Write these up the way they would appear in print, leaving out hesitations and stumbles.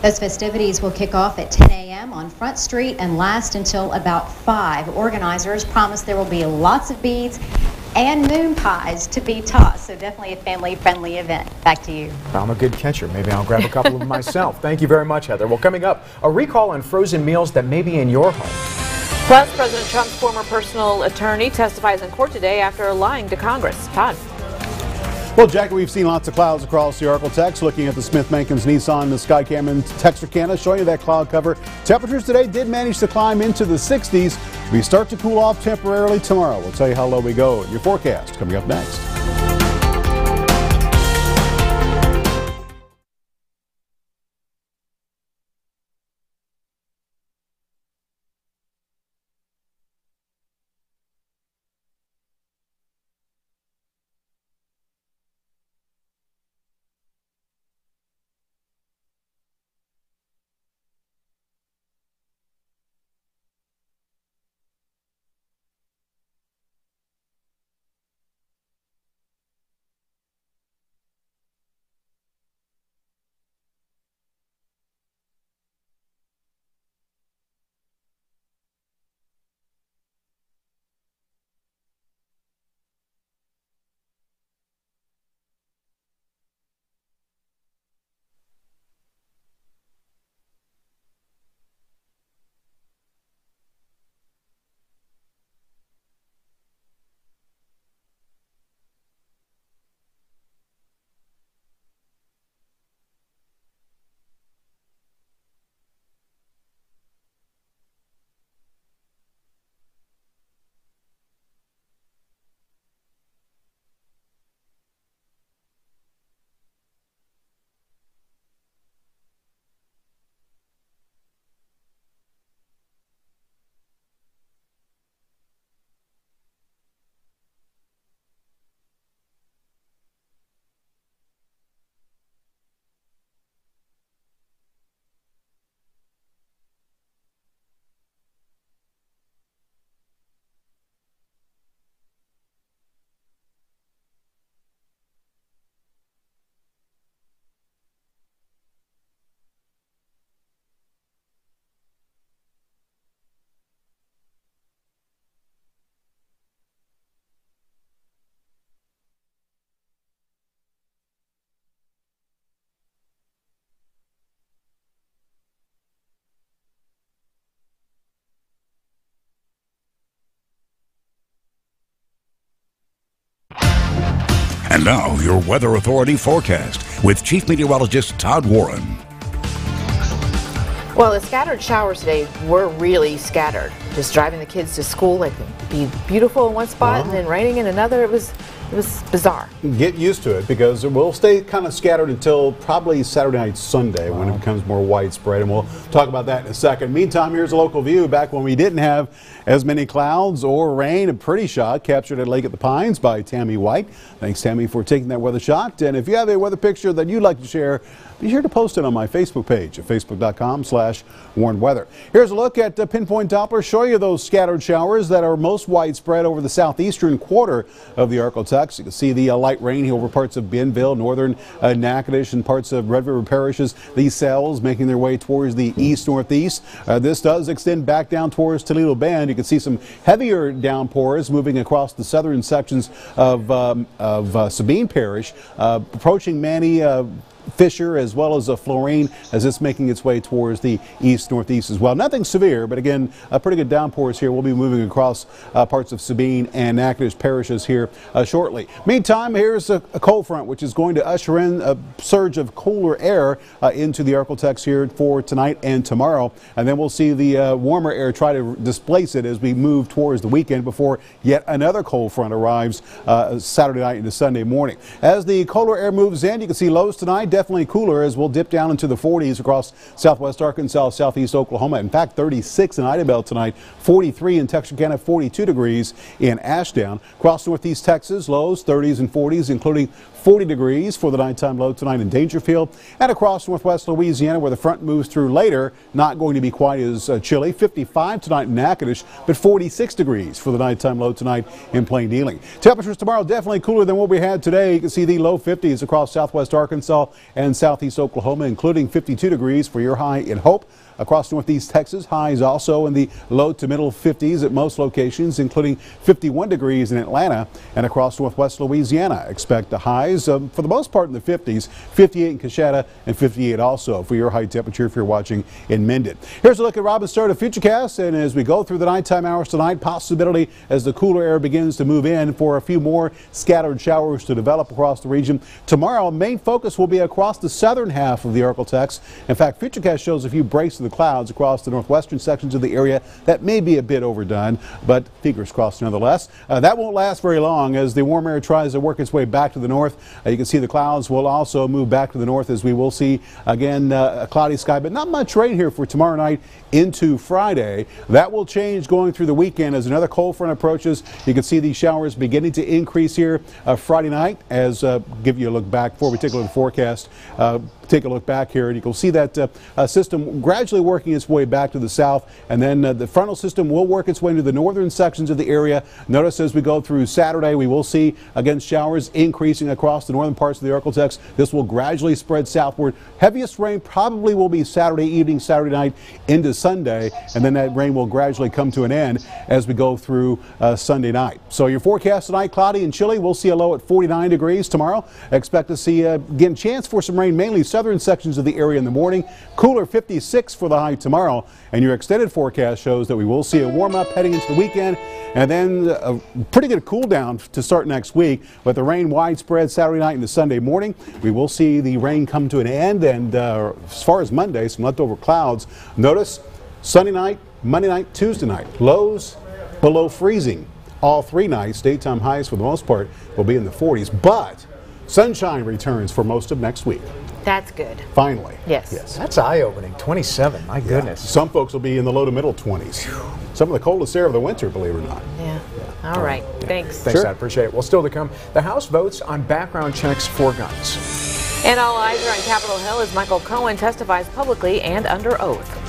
Those festivities will kick off at 10 a.m. on Front Street and last until about 5. Organizers promise there will be lots of beads and moon pies to be tossed, so definitely a family-friendly event. Back to you. I'm a good catcher. Maybe I'll grab a couple of them myself. Thank you very much, Heather. Well, coming up, a recall on frozen meals that may be in your home. Plus, President Trump's former personal attorney testifies in court today after lying to Congress. Todd. Well, Jackie, we've seen lots of clouds across the Ark-La-Tex. Looking at the Smith-Mankins Nissan, the Skycameron Texarkana, showing you that cloud cover. Temperatures today did manage to climb into the 60s. We start to cool off temporarily tomorrow. We'll tell you how low we go in your forecast coming up next. And now, your Weather Authority forecast with Chief Meteorologist Todd Warren. Well, the scattered showers today were really scattered. Just driving the kids to school, it could be beautiful in one spot and then raining in another. It was bizarre. Get used to it because it will stay kind of scattered until probably Saturday night, Sunday when it becomes more widespread, and we'll talk about that in a second. Meantime, here's a local view back when we didn't have as many clouds or rain. A pretty shot captured at Lake at the Pines by Tammy White. Thanks, Tammy, for taking that weather shot. And if you have a weather picture that you'd like to share, be sure to post it on my Facebook page at facebook.com/WarrenWeather. Here's a look at Pinpoint Doppler, showing you those scattered showers that are most widespread over the southeastern quarter of the Ark-La-Tex. You can see the light rain over parts of Bienville, northern Natchitoches, and parts of Red River parishes. These cells making their way towards the east-northeast. This does extend back down towards Toledo Bend. You can see some heavier downpours moving across the southern sections of Sabine Parish, approaching Manny, Fisher, as well as Florine, as it's making its way towards the east-northeast as well. Nothing severe, but again, pretty good downpours here. We'll be moving across parts of Sabine and Natchitoches parishes here shortly. Meantime, here's a cold front which is going to usher in a surge of cooler air into the Ark-La-Tex here for tonight and tomorrow, and then we'll see the warmer air try to displace it as we move towards the weekend before yet another cold front arrives Saturday night into Sunday morning. As the colder air moves in, you can see lows tonight definitely cooler as we'll dip down into the 40s across southwest Arkansas, southeast Oklahoma. In fact, 36 in Idabel tonight, 43 in Texarkana, 42 degrees in Ashdown. Across northeast Texas, lows 30s and 40s, including 40 degrees for the nighttime low tonight in Daingerfield. And across northwest Louisiana, where the front moves through later, not going to be quite as chilly. 55 tonight in Natchitoches, but 46 degrees for the nighttime low tonight in Plain Dealing. Temperatures tomorrow definitely cooler than what we had today. You can see the low 50s across southwest Arkansas and southeast Oklahoma, including 52 degrees for your high in Hope. Across northeast Texas, highs also in the low to middle 50s at most locations, including 51 degrees in Atlanta. And across northwest Louisiana, expect the highs for the most part in the 50s, 58 in Coshada and 58 also for your high temperature if you're watching in Minden. Here's a look at Robin's start of Futurecast, and as we go through the nighttime hours tonight, possibility as the cooler air begins to move in for a few more scattered showers to develop across the region. Tomorrow, main focus will be across the southern half of the Arklatex. In fact, Futurecast shows a few breaks of the clouds across the northwestern sections of the area. That may be a bit overdone, but fingers crossed nonetheless. That won't last very long as the warm air tries to work its way back to the north. You can see the clouds will also move back to the north as we will see again a cloudy sky, but not much rain here for tomorrow night into Friday. That will change going through the weekend as another cold front approaches. You can see these showers beginning to increase here Friday night. As give you a look back before we take a look at the forecast. Take a look back here and you can see that system gradually working its way back to the south, and then the frontal system will work its way into the northern sections of the area. Notice as we go through Saturday, we will see again showers increasing across the northern parts of the Arklatex. This will gradually spread southward. Heaviest rain probably will be Saturday evening, Saturday night into Sunday, and then that rain will gradually come to an end as we go through Sunday night. So your forecast tonight, cloudy and chilly. We'll see a low at 49 degrees tomorrow. Expect to see again chance for some rain, mainly southern sections of the area in the morning. Cooler 56 for the high tomorrow, and your extended forecast shows that we will see a warm up heading into the weekend, and then a pretty good cool down to start next week. With the rain widespread Saturday night into Sunday morning, we will see the rain come to an end, and as far as Monday, some leftover clouds. Notice Sunday night, Monday night, Tuesday night, lows below freezing. All 3 nights, daytime highs for the most part will be in the 40s, but sunshine returns for most of next week. That's good. Finally. Yes. That's eye-opening. 27. My goodness. Some folks will be in the low to middle 20s. Some of the coldest air of the winter, believe it or not. Yeah. All right. Thanks. Thanks, I appreciate it. Well, still to come, the House votes on background checks for guns. And all eyes are on Capitol Hill as Michael Cohen testifies publicly and under oath.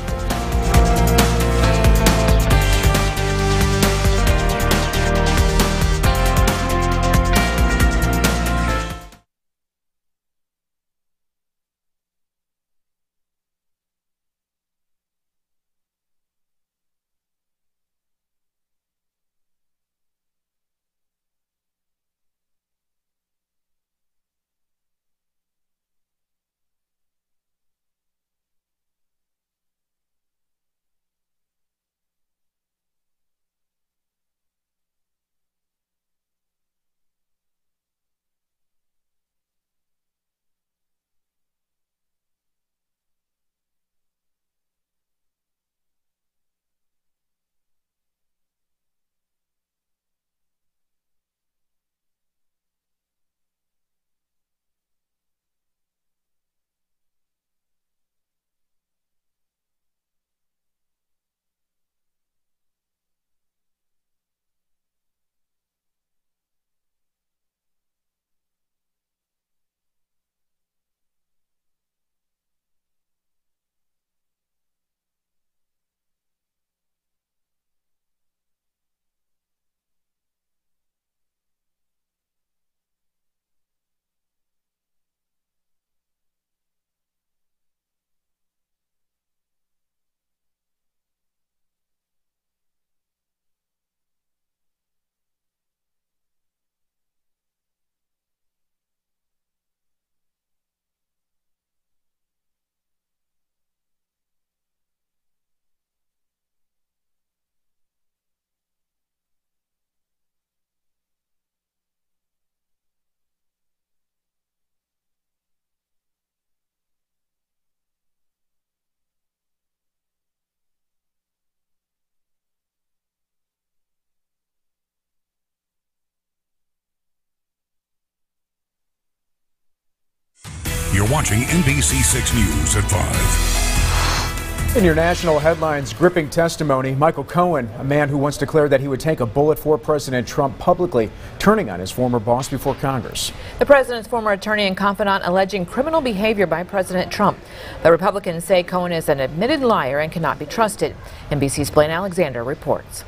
You're watching NBC 6 News at 5. In your national headlines, gripping testimony, Michael Cohen, a man who once declared that he would take a bullet for President Trump publicly, turning on his former boss before Congress. The president's former attorney and confidant alleging criminal behavior by President Trump. The Republicans say Cohen is an admitted liar and cannot be trusted. NBC's Blaine Alexander reports.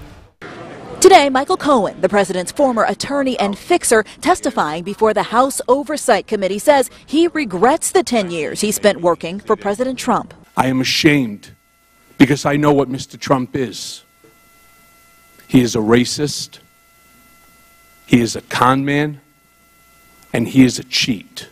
Today, Michael Cohen, the president's former attorney and fixer, testifying before the House Oversight Committee, says he regrets the 10 years he spent working for President Trump. I am ashamed because I know what Mr. Trump is. He is a racist, he is a con man, and he is a cheat.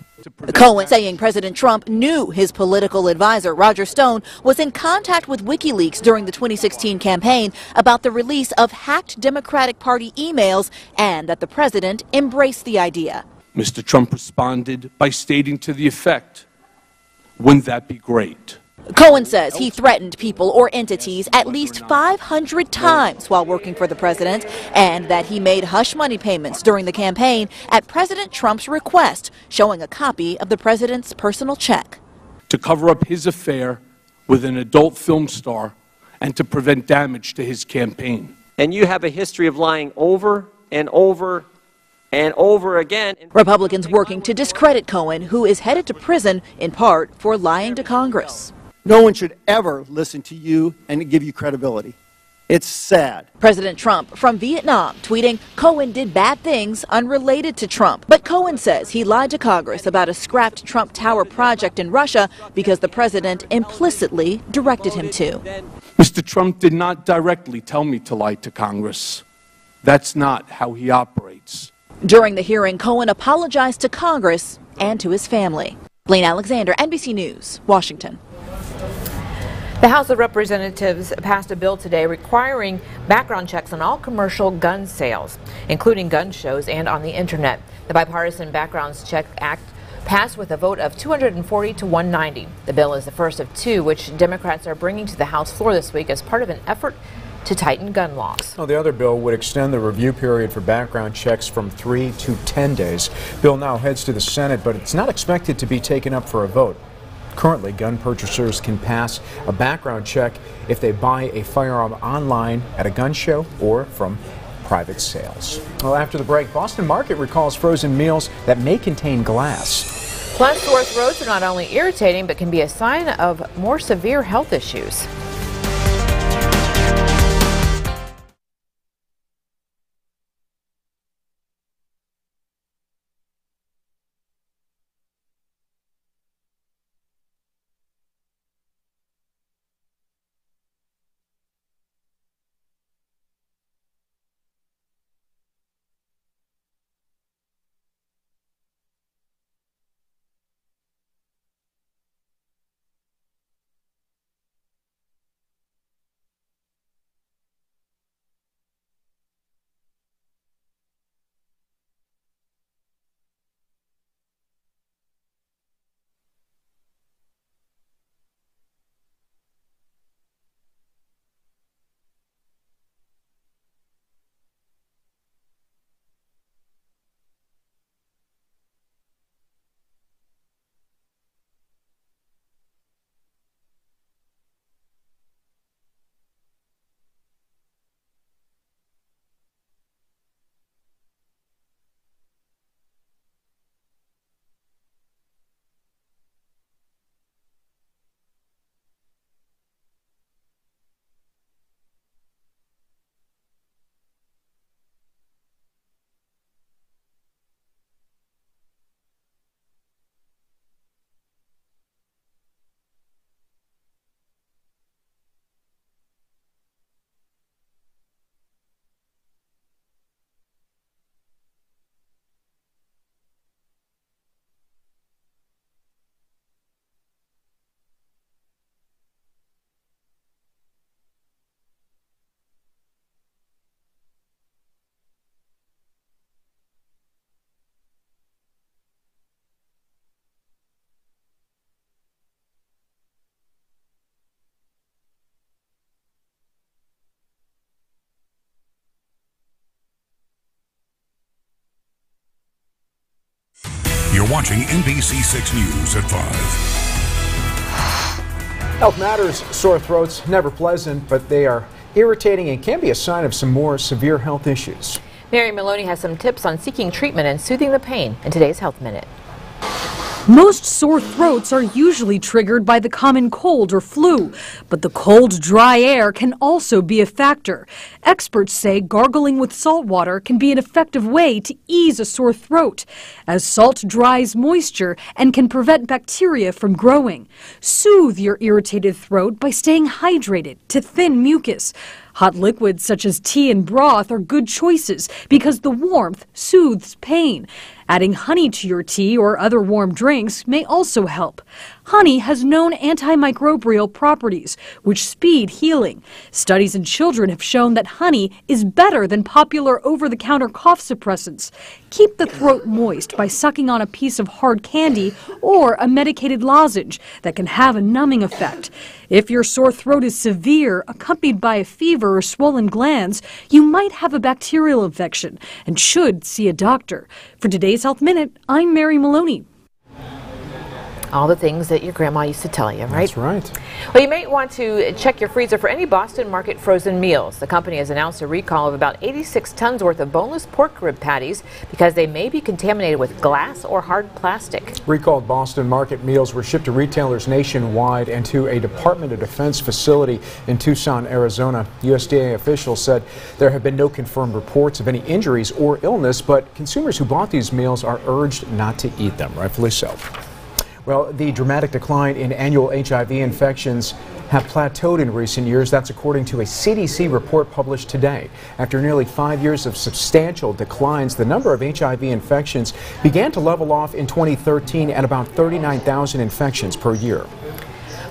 Cohen saying President Trump knew his political advisor, Roger Stone, was in contact with WikiLeaks during the 2016 campaign about the release of hacked Democratic Party emails and that the president embraced the idea. Mr. Trump responded by stating to the effect, "Wouldn't that be great?" Cohen says he threatened people or entities at least 500 times while working for the president, and that he made hush money payments during the campaign at President Trump's request, showing a copy of the president's personal check. To cover up his affair with an adult film star and to prevent damage to his campaign. And you have a history of lying over and over and over again. Republicans working to discredit Cohen, who is headed to prison in part for lying to Congress. No one should ever listen to you and give you credibility. It's sad. President Trump from Vietnam tweeting Cohen did bad things unrelated to Trump. But Cohen says he lied to Congress about a scrapped Trump Tower project in Russia because the president implicitly directed him to. Mr. Trump did not directly tell me to lie to Congress. That's not how he operates. During the hearing, Cohen apologized to Congress and to his family. Blaine Alexander, NBC News, Washington. The House of Representatives passed a bill today requiring background checks on all commercial gun sales, including gun shows and on the internet. The Bipartisan Background Check Act passed with a vote of 240 to 190. The bill is the first of two which Democrats are bringing to the House floor this week as part of an effort to tighten gun laws. Well, the other bill would extend the review period for background checks from 3 to 10 days. Bill now heads to the Senate, but it's not expected to be taken up for a vote. Currently, gun purchasers can pass a background check if they buy a firearm online at a gun show or from private sales. Well, after the break, Boston Market recalls frozen meals that may contain glass. Plus, sore throats are not only irritating but can be a sign of more severe health issues. You're watching NBC6 News at 5. Health matters. Sore throats, never pleasant, but they are irritating and can be a sign of some more severe health issues. Mary Maloney has some tips on seeking treatment and soothing the pain in today's Health Minute. Most sore throats are usually triggered by the common cold or flu, but the cold, dry air can also be a factor. Experts say gargling with salt water can be an effective way to ease a sore throat, as salt dries moisture and can prevent bacteria from growing. Soothe your irritated throat by staying hydrated to thin mucus. Hot liquids such as tea and broth are good choices because the warmth soothes pain. Adding honey to your tea or other warm drinks may also help. Honey has known antimicrobial properties, which speed healing. Studies in children have shown that honey is better than popular over-the-counter cough suppressants. Keep the throat moist by sucking on a piece of hard candy or a medicated lozenge that can have a numbing effect. If your sore throat is severe, accompanied by a fever or swollen glands, you might have a bacterial infection and should see a doctor. For today's Health Minute, I'm Mary Maloney. All the things that your grandma used to tell you, right? That's right. Well, you may want to check your freezer for any Boston Market frozen meals. The company has announced a recall of about 86 tons worth of boneless pork rib patties because they may be contaminated with glass or hard plastic. Recalled Boston Market meals were shipped to retailers nationwide and to a Department of Defense facility in Tucson, Arizona. USDA officials said there have been no confirmed reports of any injuries or illness, but consumers who bought these meals are urged not to eat them, rightfully so. Well, the dramatic decline in annual HIV infections have plateaued in recent years. That's according to a CDC report published today. After nearly 5 years of substantial declines, the number of HIV infections began to level off in 2013 at about 39,000 infections per year.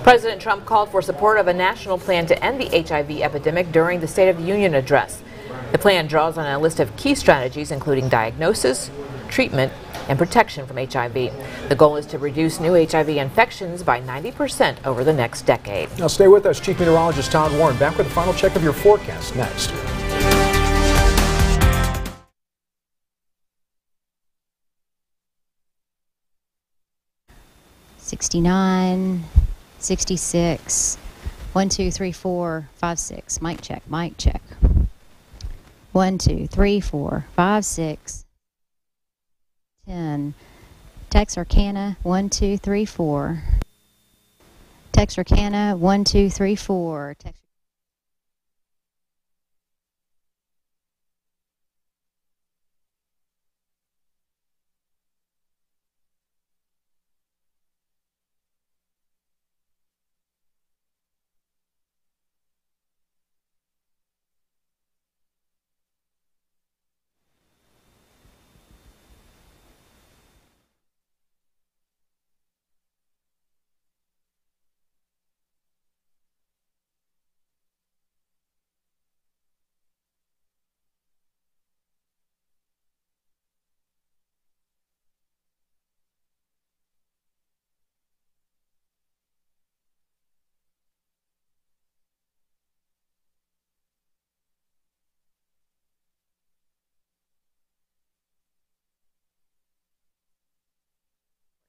President Trump called for support of a national plan to end the HIV epidemic during the State of the Union address. The plan draws on a list of key strategies, including diagnosis, treatment, and protection from HIV. The goal is to reduce new HIV infections by 90% over the next decade. Now stay with us. Chief Meteorologist Todd Warren back with a final check of your forecast next. '69, 66, 1, 2, 3, 4, 5, 6. Mic check, mic check. 1, 2, 3, 4, 5, 6. 10. Texarkana 1, 2, 3, 4. Texarkana 1, 2, 3, 4.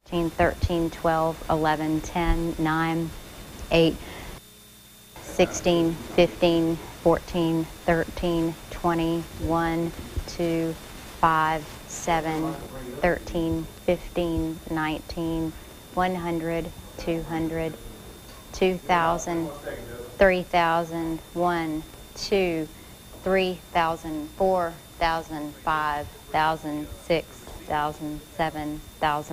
13, 12, 11, 10, 9, 8, 16, 15, 14, 13, 20, 1, 2, 5, 7, 13, 15, 19, 100, 200, 2,000, 3,000, 1, 2, 3,000, 4,000, 5,000, 6,000, 7,000.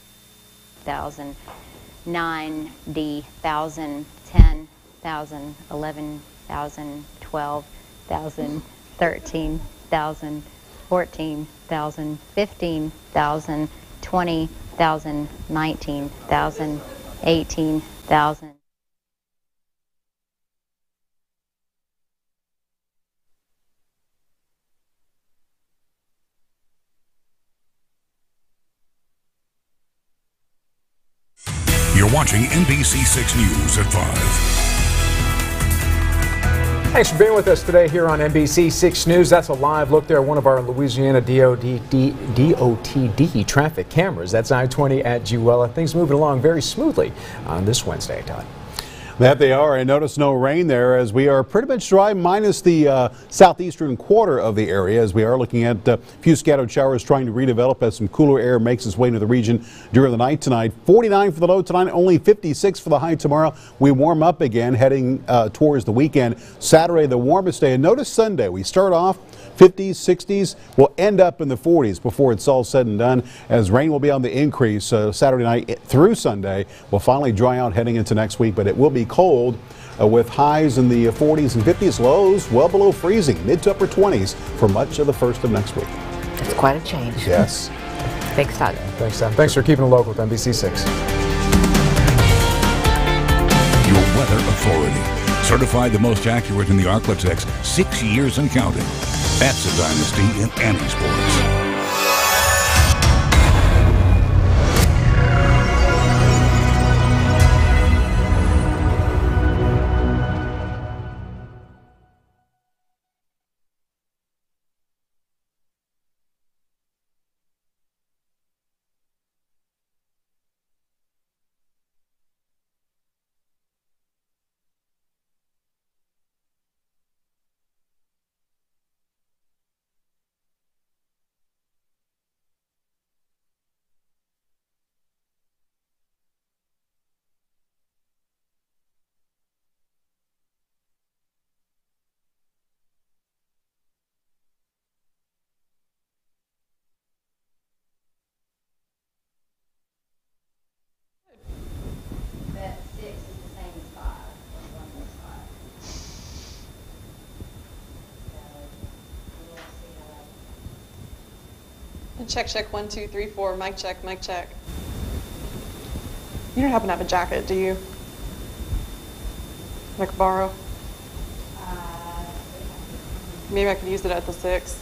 90,000, 10,000, 11,000, 12,000, 13,000, 14,000, 15,000, 20,000, 19,000, 18,000. You're watching NBC6 News at 5. Thanks for being with us today here on NBC6 News. That's a live look there at one of our Louisiana DOTD traffic cameras. That's I-20 at Jewella. Things moving along very smoothly on this Wednesday, Todd. That they are, and notice no rain there as we are pretty much dry minus the southeastern quarter of the area, as we are looking at a few scattered showers trying to redevelop as some cooler air makes its way into the region during the night tonight. 49 for the low tonight, only 56 for the high tomorrow. We warm up again heading towards the weekend. Saturday, the warmest day, and notice Sunday, we start off 50s, 60s, will end up in the 40s before it's all said and done, as rain will be on the increase Saturday night through Sunday. We'll finally dry out heading into next week, but it will be cold with highs in the 40s and 50s, lows well below freezing, mid to upper 20s for much of the first of next week. It's quite a change. Yes. Thanks, Todd. Thanks, Tom. Thanks for keeping it local with NBC6. Your weather authority. Certified the most accurate in the Arklatex, 6 years and counting. That's a dynasty in any sports. Check, check, 1, 2, 3, 4. Mic check, mic check. You don't happen to have a jacket, do you? I could borrow? Maybe I could use it at the 6.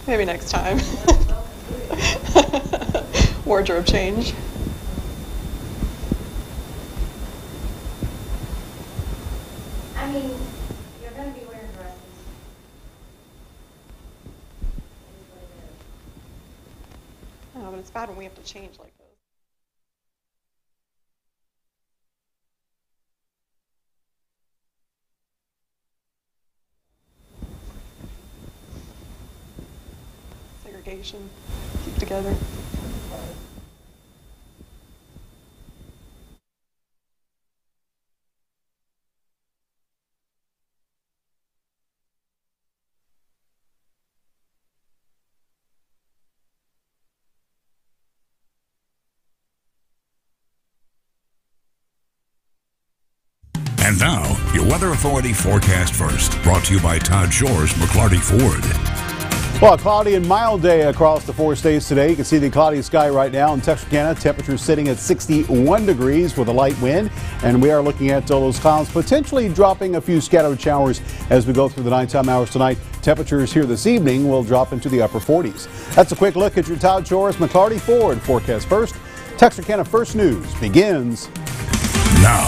Maybe next time. Wardrobe change. I mean, you're going to be wearing dresses. I know, but it's bad when we have to change like this. Segregation. Keep together. And now, your Weather Authority forecast first, brought to you by Todd Shore's McClarty Ford. Well, a cloudy and mild day across the 4 states today. You can see the cloudy sky right now in Texarkana. Temperatures sitting at 61 degrees with a light wind. And we are looking at all those clouds potentially dropping a few scattered showers as we go through the nighttime hours tonight. Temperatures here this evening will drop into the upper 40s. That's a quick look at your Todd Shore's McClarty Ford forecast first. Texarkana First News begins now.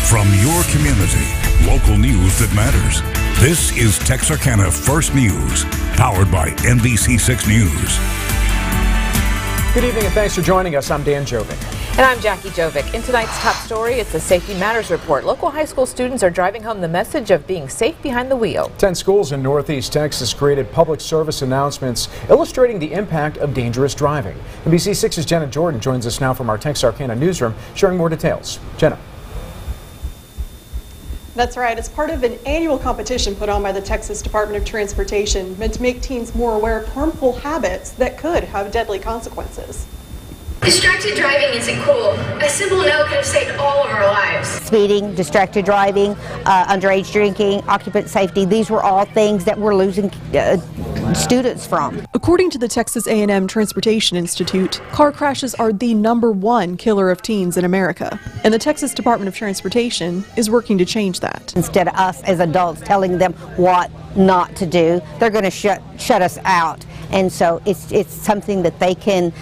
From your community, local news that matters. This is Texarkana First News, powered by NBC6 News. Good evening and thanks for joining us. I'm Dan Jovic. And I'm Jackie Jovic. In tonight's top story, it's the Safety Matters Report. Local high school students are driving home the message of being safe behind the wheel. 10 schools in Northeast Texas created public service announcements illustrating the impact of dangerous driving. NBC6's Jenna Jordan joins us now from our Texarkana newsroom, sharing more details. Jenna. That's right. It's part of an annual competition put on by the Texas Department of Transportation, meant to make teens more aware of harmful habits that could have deadly consequences. Distracted driving isn't cool. A simple no could have saved all of our lives. Speeding, distracted driving, underage drinking, occupant safety, these were all things that we're losing students from. According to the Texas A&M Transportation Institute, car crashes are the #1 killer of teens in America. And the Texas Department of Transportation is working to change that. Instead of us as adults telling them what not to do, they're going to shut us out and so it's something that they can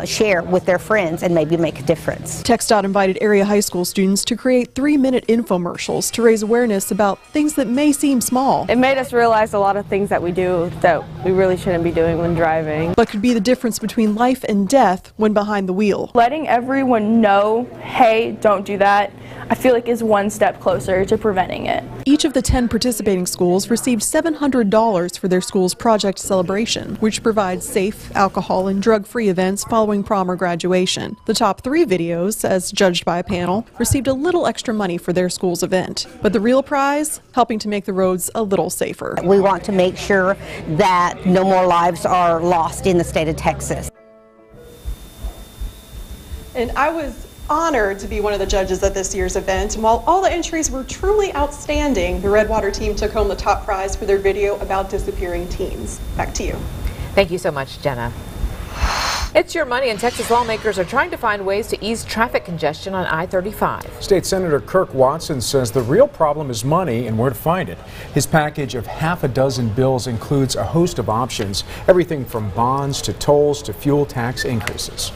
share with their friends and maybe make a difference. TxDOT invited area high school students to create 3-minute infomercials to raise awareness about things that may seem small. It made us realize a lot of things that we do that we really shouldn't be doing when driving. But could be the difference between life and death when behind the wheel. Letting everyone know, hey, don't do that, I feel like is one step closer to preventing it. Each of the 10 participating schools received $700 for their school's project celebration, which provides safe, alcohol, and drug-free events following prom or graduation. The top 3 videos, as judged by a panel, received a little extra money for their school's event. But the real prize, helping to make the roads a little safer. We want to make sure that no more lives are lost in the state of Texas. And I was honored to be one of the judges at this year's event. And while all the entries were truly outstanding, the Redwater team took home the top prize for their video about disappearing teens. Back to you. Thank you so much, Jenna. It's your money, and Texas lawmakers are trying to find ways to ease traffic congestion on I-35. State Senator Kirk Watson says the real problem is money and where to find it. His package of half a dozen bills includes a host of options, everything from bonds to tolls to fuel tax increases.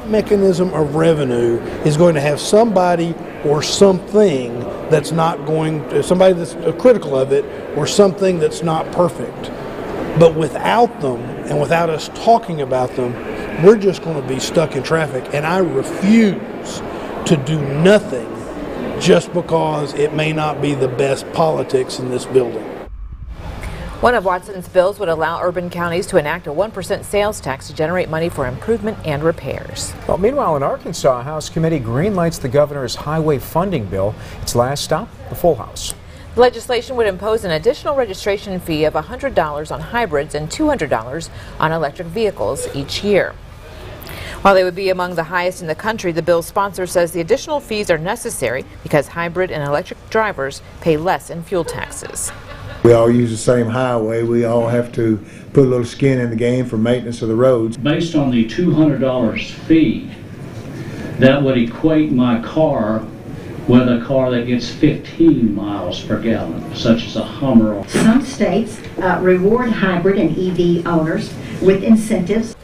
Mechanism of revenue is going to have somebody or something that's not going to, somebody that's critical of it, or something that's not perfect. But without them and without us talking about them, we're just going to be stuck in traffic. And I refuse to do nothing just because it may not be the best politics in this building. One of Watson's bills would allow urban counties to enact a 1% sales tax to generate money for improvement and repairs. Well, meanwhile, in Arkansas, a House committee greenlights the governor's highway funding bill. Its last stop, the full House. The legislation would impose an additional registration fee of $100 on hybrids and $200 on electric vehicles each year. While they would be among the highest in the country, the bill's sponsor says the additional fees are necessary because hybrid and electric drivers pay less in fuel taxes. We all use the same highway. We all have to put a little skin in the game for maintenance of the roads. Based on the $200 fee, that would equate my car with a car that gets 15 miles per gallon, such as a Hummer. Some states reward hybrid and EV owners with incentives.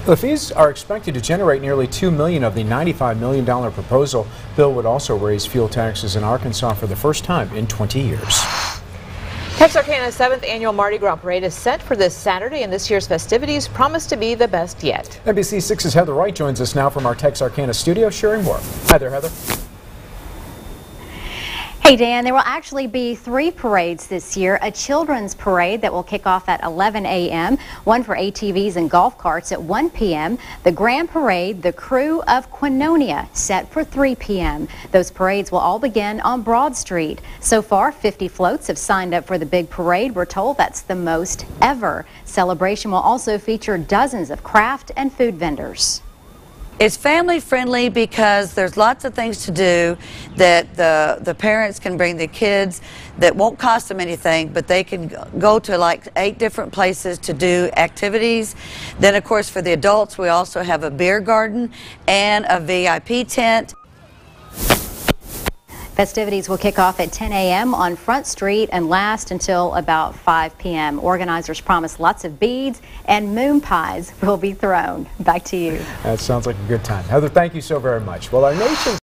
The fees are expected to generate nearly $2 million of the $95 million proposal. Bill would also raise fuel taxes in Arkansas for the first time in 20 years. Texarkana's 7th annual Mardi Gras parade is set for this Saturday, and this year's festivities promise to be the best yet. NBC6's Heather Wright joins us now from our Texarkana studio, sharing more. Hi there, Heather. Hey Dan, there will actually be 3 parades this year. A children's parade that will kick off at 11 a.m., one for ATVs and golf carts at 1 p.m., the Grand Parade, the Crew of Quinonia, set for 3 p.m. Those parades will all begin on Broad Street. So far, 50 floats have signed up for the big parade. We're told that's the most ever. Celebration will also feature dozens of craft and food vendors. It's family friendly because there's lots of things to do that the parents can bring the kids that won't cost them anything, but they can go to like 8 different places to do activities. Then of course for the adults we also have a beer garden and a VIP tent. Festivities will kick off at 10 a.m. on Front Street and last until about 5 p.m. Organizers promise lots of beads and moon pies will be thrown. Back to you. That sounds like a good time. Heather, thank you so very much. Well, our nation's